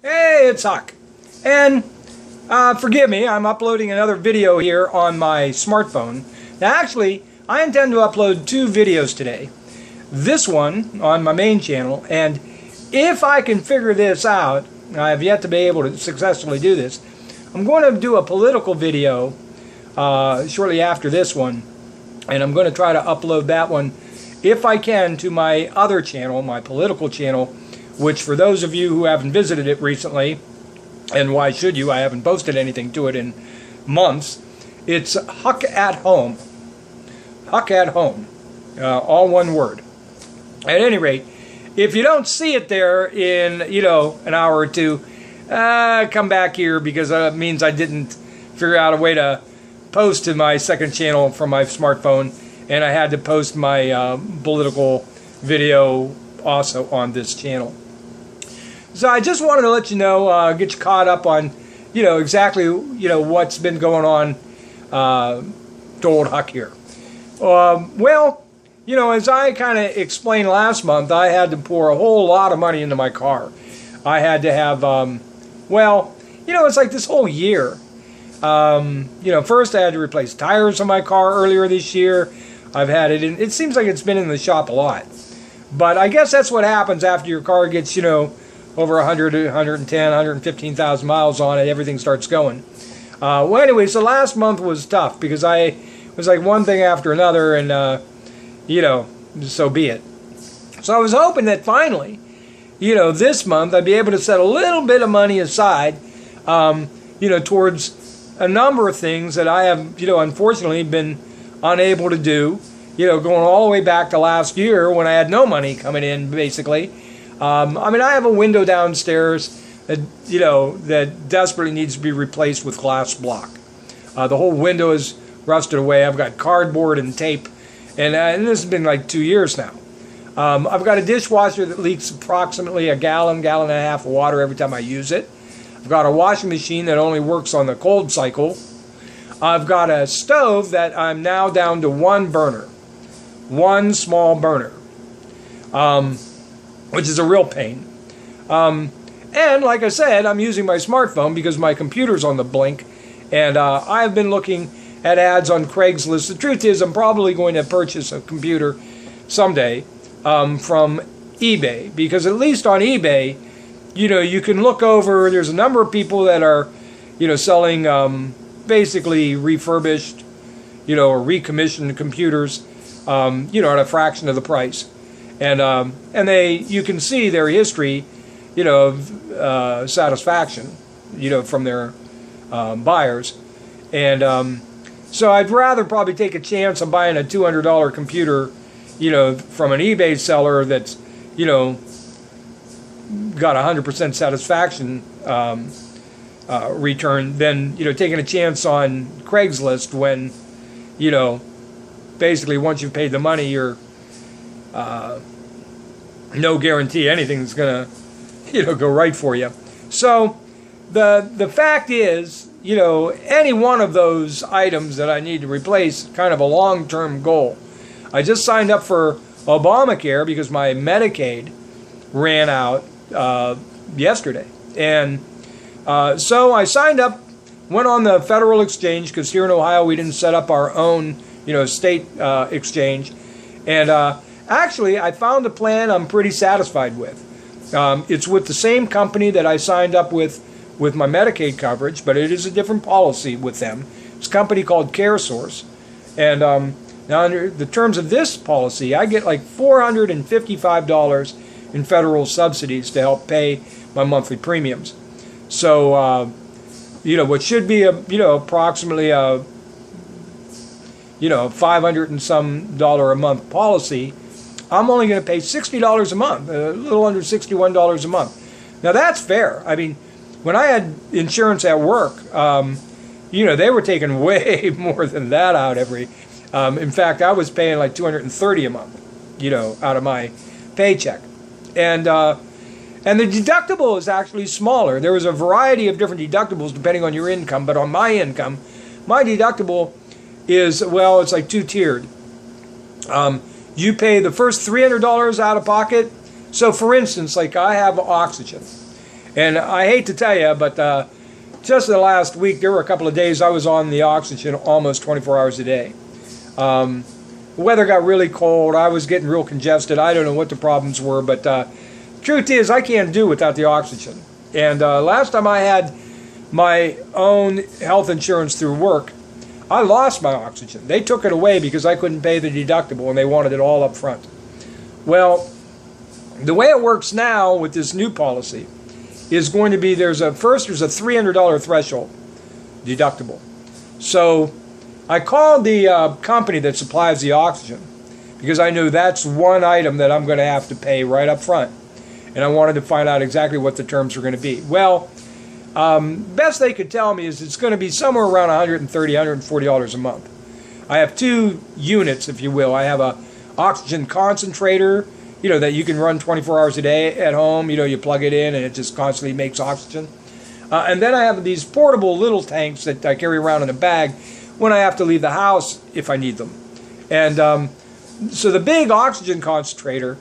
Hey, it's Huck. And forgive me, I'm uploading another video here on my smartphone. Now actually, I intend to upload two videos today. This one on my main channel, and if I can figure this out, I have yet to be able to successfully do this, I'm going to do a political video shortly after this one, and I'm going to try to upload that one, if I can, to my other channel, my political channel, which for those of you who haven't visited it recently, and why should you, I haven't posted anything to it in months, it's Huck at Home. Huck at Home. All one word. At any rate, if you don't see it there in, an hour or two, come back here, because that means I didn't figure out a way to post to my second channel from my smartphone, and I had to post my political video also on this channel. So I just wanted to let you know, get you caught up on, exactly, what's been going on to old Huck here. Well, as I kind of explained last month, I had to pour a whole lot of money into my car. I had to have, it's like this whole year. First I had to replace tires on my car earlier this year. I've had it in, it seems like it's been in the shop a lot. But I guess that's what happens after your car gets, over 100, 110, 115,000 miles on it, everything starts going. Anyway, so last month was tough, because I was like one thing after another, and, so be it. So I was hoping that finally, this month I'd be able to set a little bit of money aside, towards a number of things that I have, unfortunately been unable to do, going all the way back to last year when I had no money coming in, basically. I have a window downstairs that, that desperately needs to be replaced with glass block. The whole window is rusted away. I've got cardboard and tape, and this has been like 2 years now. I've got a dishwasher that leaks approximately a gallon and a half of water every time I use it. I've got a washing machine that only works on the cold cycle. I've got a stove that I'm now down to one burner. One small burner. Which is a real pain. And like I said, I'm using my smartphone because my computer's on the blink, and I've been looking at ads on Craigslist. The truth is, I'm probably going to purchase a computer someday from eBay, because at least on eBay, you can look over, there's a number of people that are, selling basically refurbished, or recommissioned computers, at a fraction of the price. And you can see their history, of satisfaction, from their buyers. And so I'd rather probably take a chance on buying a $200 computer, from an eBay seller that's, got 100% satisfaction return than, taking a chance on Craigslist when, basically once you've paid the money, you're no guarantee anything's gonna, go right for you. So the fact is, any one of those items that I need to replace, kind of a long-term goal. I just signed up for ObamaCare because my Medicaid ran out yesterday, and so I signed up, went on the federal exchange, because here in Ohio we didn't set up our own, state exchange, and actually, I found a plan I'm pretty satisfied with. It's with the same company that I signed up with my Medicaid coverage, but it is a different policy with them. It's a company called CareSource. And now under the terms of this policy, I get like $455 in federal subsidies to help pay my monthly premiums. So, what should be approximately a, $500 and some a month policy, I'm only going to pay $60 a month, a little under $61 a month. Now that's fair. I mean, when I had insurance at work, they were taking way more than that out every. In fact, I was paying like $230 a month, out of my paycheck, and the deductible is actually smaller. There was a variety of different deductibles depending on your income, but on my income, my deductible is, it's like two-tiered. You pay the first $300 out of pocket. So for instance, like I have oxygen, And I hate to tell you, but just the last week, there were a couple of days I was on the oxygen almost 24 hours a day. The weather got really cold. I was getting real congested. I don't know what the problems were, but truth is, I can't do without the oxygen. And last time I had my own health insurance through work, I lost my oxygen. They took it away because I couldn't pay the deductible, and they wanted it all up front. Well, the way it works now with this new policy is going to be there's a $300 threshold deductible. So I called the company that supplies the oxygen because I knew that's one item that I'm going to have to pay right up front. And I wanted to find out exactly what the terms were going to be. Well, best they could tell me is it's going to be somewhere around $130, $140 a month. I have two units, if you will. I have a oxygen concentrator, that you can run 24 hours a day at home. You plug it in and it just constantly makes oxygen. And then I have these portable little tanks that I carry around in a bag when I have to leave the house if I need them. And so the big oxygen concentrator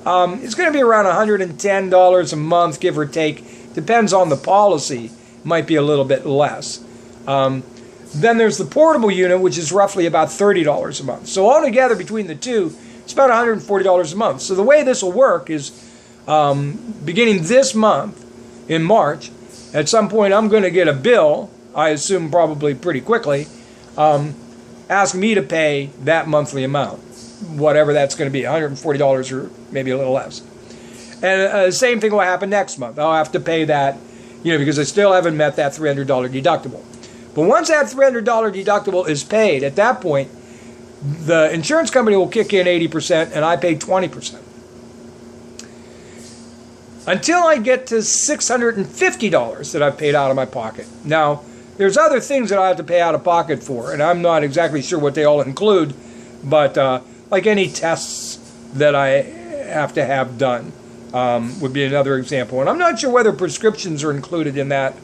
is going to be around $110 a month, give or take. Depends on the policy. Might be a little bit less. Then there's the portable unit, which is roughly about $30 a month. So altogether between the two, it's about $140 a month. So the way this will work is beginning this month, in March, at some point I'm going to get a bill, I assume probably pretty quickly, asking me to pay that monthly amount, whatever that's going to be, $140 or maybe a little less. And the same thing will happen next month. I'll have to pay that, because I still haven't met that $300 deductible. But once that $300 deductible is paid, at that point, the insurance company will kick in 80% and I pay 20%. Until I get to $650 that I've paid out of my pocket. Now, there's other things that I have to pay out of pocket for, and I'm not exactly sure what they all include, but like any tests that I have to have done would be another example. And I'm not sure whether prescriptions are included in that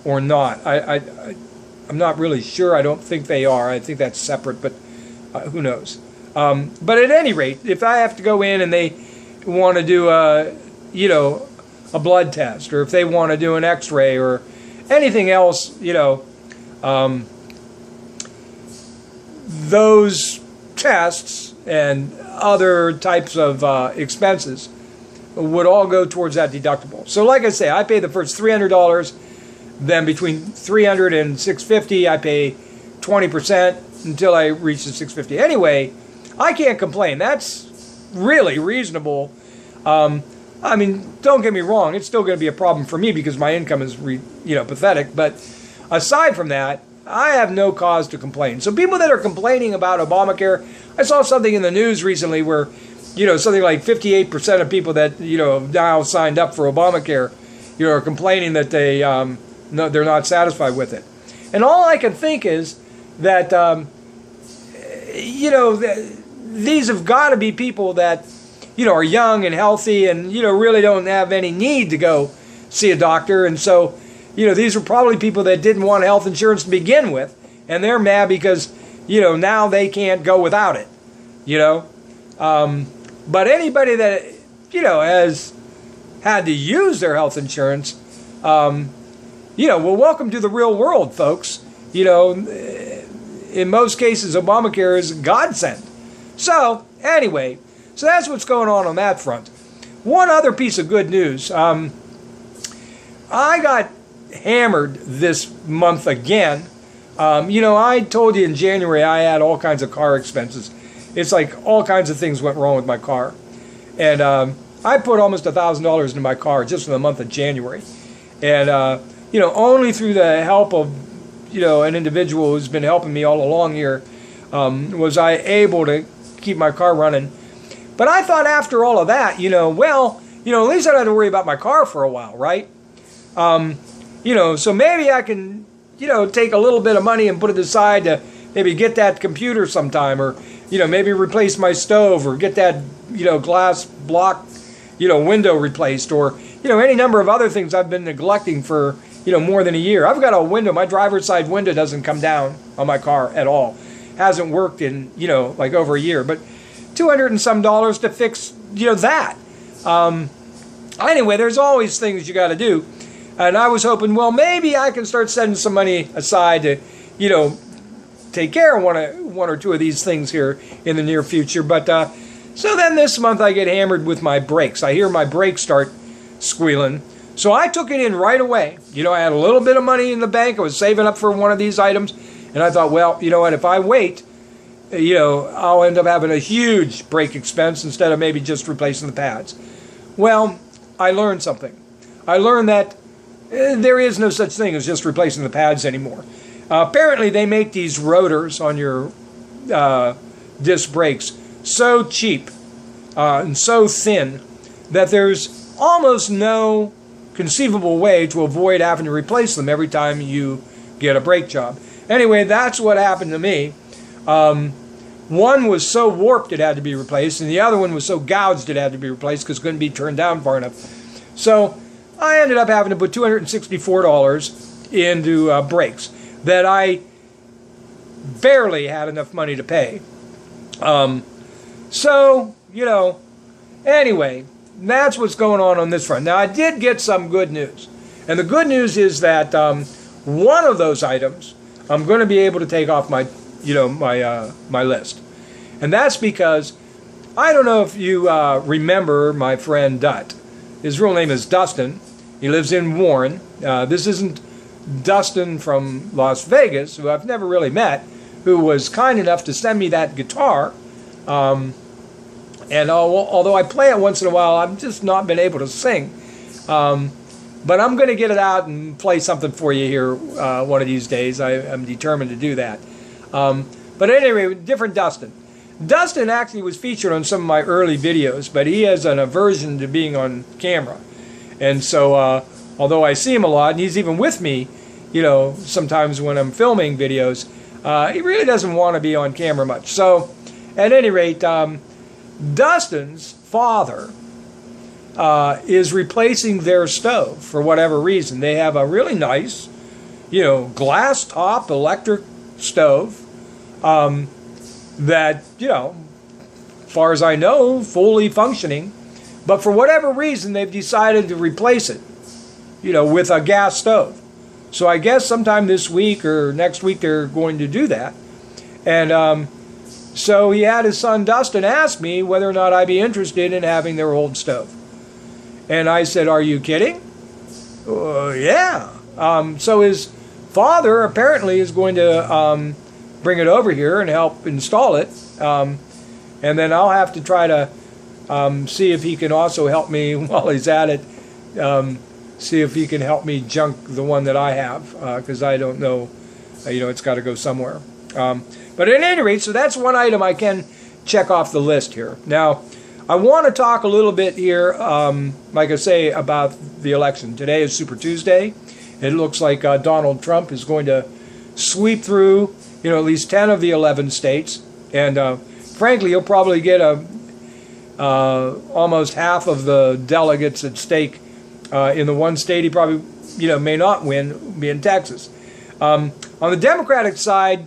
or not. I'm not really sure. I don't think they are. I think that's separate, but who knows. But at any rate, if I have to go in and they want to do a blood test, or if they want to do an x-ray or anything else, those tests and other types of expenses would all go towards that deductible. So like I say, I pay the first $300, then between $300 and $650, I pay 20% until I reach the $650. Anyway, I can't complain. That's really reasonable. I mean, don't get me wrong, it's still going to be a problem for me because my income is pathetic, but aside from that, I have no cause to complain. So people that are complaining about Obamacare, I saw something in the news recently where something like 58% of people that now signed up for Obamacare are complaining that they're not satisfied with it. And all I can think is that these have got to be people that are young and healthy and really don't have any need to go see a doctor. And so these are probably people that didn't want health insurance to begin with, and they're mad because now they can't go without it. But anybody that has had to use their health insurance, well, welcome to the real world, folks. In most cases, Obamacare is a godsend. So anyway, so that's what's going on that front. One other piece of good news. I got hammered this month again. I told you in January I had all kinds of car expenses. It's like all kinds of things went wrong with my car. And I put almost $1,000 into my car just in the month of January. And, only through the help of, an individual who's been helping me all along here, was I able to keep my car running. But I thought after all of that, at least I don't have to worry about my car for a while, right? So maybe I can, take a little bit of money and put it aside to maybe get that computer sometime, or, maybe replace my stove, or get that, glass block, window replaced, or, any number of other things I've been neglecting for, more than a year. I've got a window, my driver's side window doesn't come down on my car at all. Hasn't worked in, like over a year, but $200 and some to fix, that. Anyway, there's always things you got to do. And I was hoping, well, maybe I can start setting some money aside to, you know, take care of one or two of these things here in the near future. But so then this month I get hammered with my brakes. I hear my brakes start squealing. So I took it in right away. You know, I had a little bit of money in the bank. I was saving up for one of these items. And I thought, well, you know what, if I wait, you know, I'll end up having a huge brake expense instead of maybe just replacing the pads. Well, I learned something. I learned that there is no such thing as just replacing the pads anymore. Apparently, they make these rotors on your disc brakes so cheap and so thin that there's almost no conceivable way to avoid having to replace them every time you get a brake job. Anyway, that's what happened to me. One was so warped it had to be replaced, and the other one was so gouged it had to be replaced because it couldn't be turned down far enough. So I ended up having to put $264 into brakes that I barely had enough money to pay. So, you know, anyway, that's what's going on this front. Now, I did get some good news. And the good news is that one of those items I'm going to be able to take off my, you know, my list. And that's because, I don't know if you remember my friend Dut. His real name is Dustin. He lives in Warren. This isn't Dustin from Las Vegas, who I've never really met, who was kind enough to send me that guitar. And although I play it once in a while, I've just not been able to sing. But I'm going to get it out and play something for you here one of these days. I'm determined to do that. But anyway, different Dustin. Dustin actually was featured on some of my early videos, but he has an aversion to being on camera. And so, although I see him a lot, and he's even with me, you know, sometimes when I'm filming videos, he really doesn't want to be on camera much. So, at any rate, Dustin's father is replacing their stove for whatever reason. They have a really nice, you know, glass top electric stove that, you know, as far as I know, fully functioning. But for whatever reason, they've decided to replace it, you know, with a gas stove. So I guess sometime this week or next week they're going to do that. And so he had his son Dustin ask me whether or not I'd be interested in having their old stove. And I said, "Are you kidding?" Yeah. So his father apparently is going to bring it over here and help install it. And then I'll have to try to see if he can also help me while he's at it. See if he can help me junk the one that I have, because I don't know, you know, it's got to go somewhere. But at any rate, so that's one item I can check off the list here. Now, I want to talk a little bit here, like I say, about the election. Today is Super Tuesday. It looks like Donald Trump is going to sweep through, you know, at least 10 of the 11 states. And frankly, he'll probably get almost half of the delegates at stake in the one state he probably, you know, may not win, be in Texas. On the Democratic side,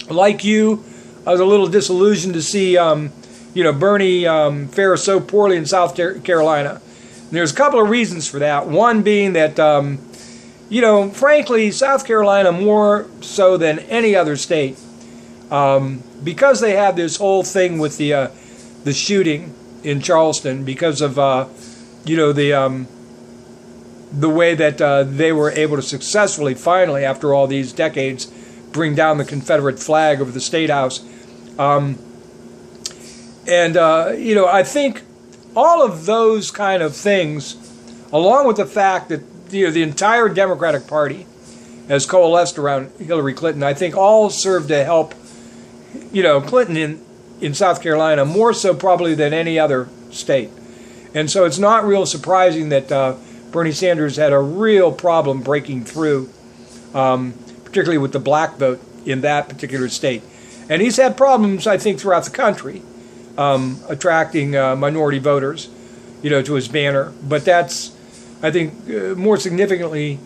like you, I was a little disillusioned to see, you know, Bernie fare so poorly in South Carolina. And there's a couple of reasons for that. One being that, you know, frankly, South Carolina more so than any other state, because they had this whole thing with the shooting in Charleston, because of, you know, the way that they were able to successfully, finally, after all these decades, bring down the Confederate flag over the State House. You know, I think all of those kind of things, along with the fact that, you know, the entire Democratic Party has coalesced around Hillary Clinton, I think all served to help, you know, Clinton in South Carolina, more so probably than any other state. And so it's not real surprising that Bernie Sanders had a real problem breaking through, particularly with the black vote in that particular state. And he's had problems, I think, throughout the country, attracting minority voters, you know, to his banner. But that's, I think, more significantly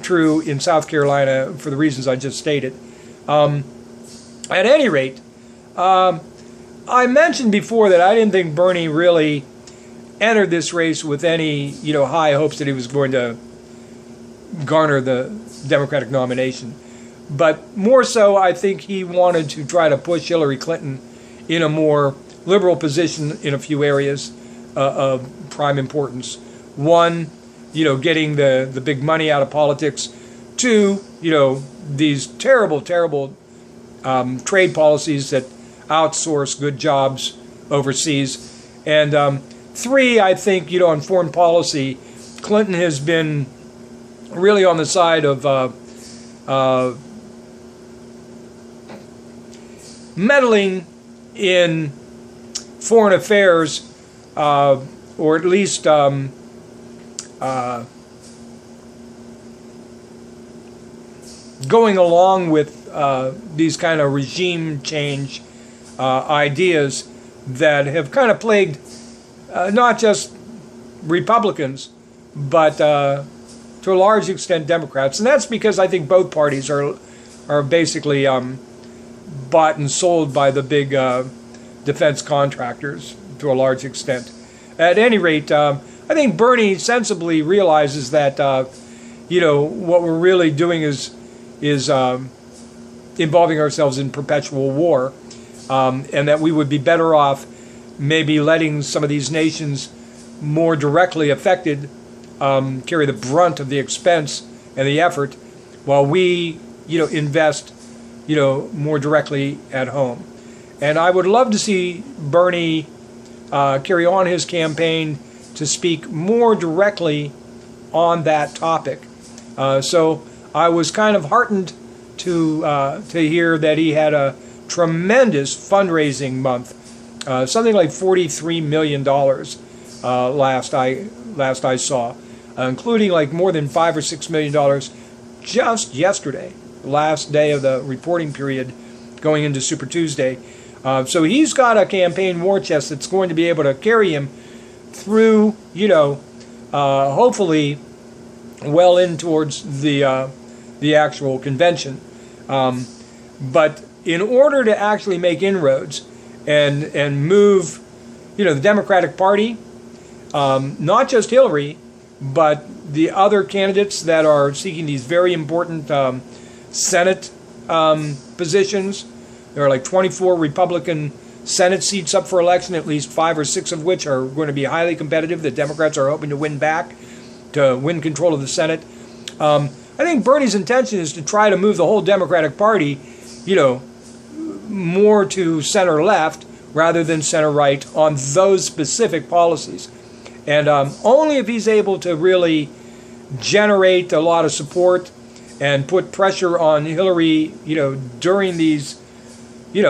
true in South Carolina for the reasons I just stated. At any rate, I mentioned before that I didn't think Bernie really entered this race with any, you know, high hopes that he was going to, garner the Democratic nomination. But more so, I think he wanted to try to push Hillary Clinton in a more liberal position in a few areas of prime importance. One, getting the big money out of politics. Two, these terrible trade policies that outsource good jobs overseas. And three, I think, on foreign policy, Clinton has been really on the side of meddling in foreign affairs, or at least going along with these kind of regime change ideas that have kind of plagued not just Republicans, but to a large extent Democrats. And that's because I think both parties are basically bought and sold by the big defense contractors to a large extent. At any rate, I think Bernie sensibly realizes that what we're really doing is involving ourselves in perpetual war, and that we would be better off maybe letting some of these nations more directly affected carry the brunt of the expense and the effort, while we invest more directly at home. And I would love to see Bernie carry on his campaign to speak more directly on that topic. So I was kind of heartened to hear that he had a tremendous fundraising month, something like $43 million last I saw, including like more than $5 or $6 million just yesterday, last day of the reporting period, going into Super Tuesday. So he's got a campaign war chest that's going to be able to carry him through, hopefully well in towards the actual convention. But in order to actually make inroads and move, the Democratic Party, not just Hillary, but the other candidates that are seeking these very important Senate positions. There are like 24 Republican Senate seats up for election, at least 5 or 6 of which are going to be highly competitive. The Democrats are hoping to win back, to win control of the Senate. I think Bernie's intention is to try to move the whole Democratic Party, more to center left rather than center right on those specific policies. And only if he's able to really generate a lot of support and put pressure on Hillary, during these,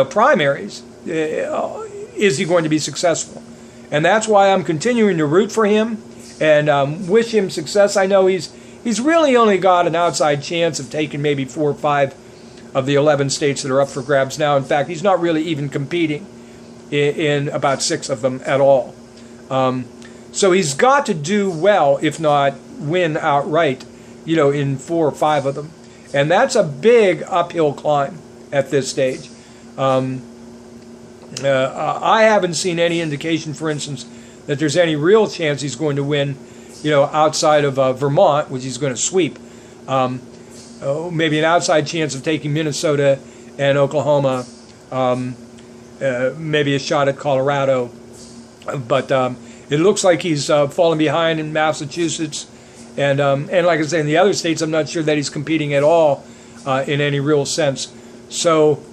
primaries, is he going to be successful. And that's why I'm continuing to root for him and wish him success. I know he's really only got an outside chance of taking maybe 4 or 5 of the 11 states that are up for grabs now. In fact, he's not really even competing in about 6 of them at all. So he's got to do well, if not win outright, in 4 or 5 of them. And that's a big uphill climb at this stage. I haven't seen any indication, for instance, that there's any real chance he's going to win, outside of Vermont, which he's going to sweep. Maybe an outside chance of taking Minnesota and Oklahoma, maybe a shot at Colorado. But it looks like he's fallen behind in Massachusetts. And like I say, in the other states, I'm not sure that he's competing at all in any real sense. So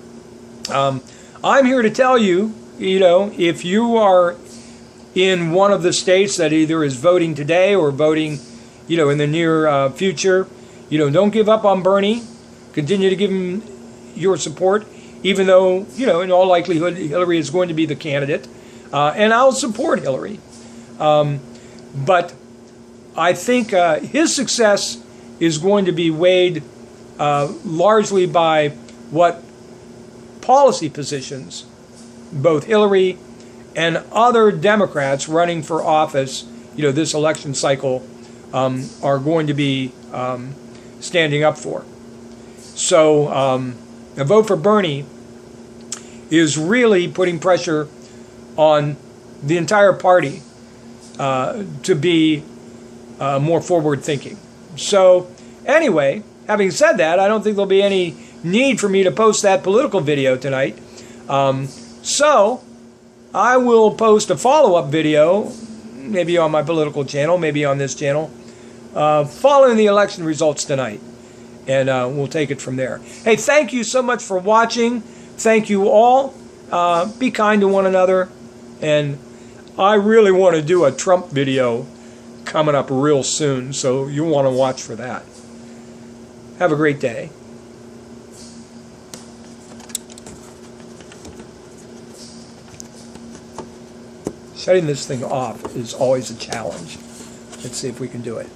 I'm here to tell you, if you are in one of the states that either is voting today or voting, in the near future, don't give up on Bernie. Continue to give him your support, even though, in all likelihood, Hillary is going to be the candidate. And I'll support Hillary. But I think his success is going to be weighed largely by what policy positions both Hillary and other Democrats running for office, this election cycle, are going to be standing up for. So a vote for Bernie is really putting pressure on the entire party to be more forward-thinking. So Anyway, having said that, I don't think there'll be any need for me to post that political video tonight. So I will post a follow-up video, maybe on my political channel, maybe on this channel, following the election results tonight. And we'll take it from there. Hey, thank you so much for watching. Thank you all. Be kind to one another. And I really want to do a Trump video coming up real soon, so you'll want to watch for that. Have a great day. Shutting this thing off is always a challenge. Let's see if we can do it.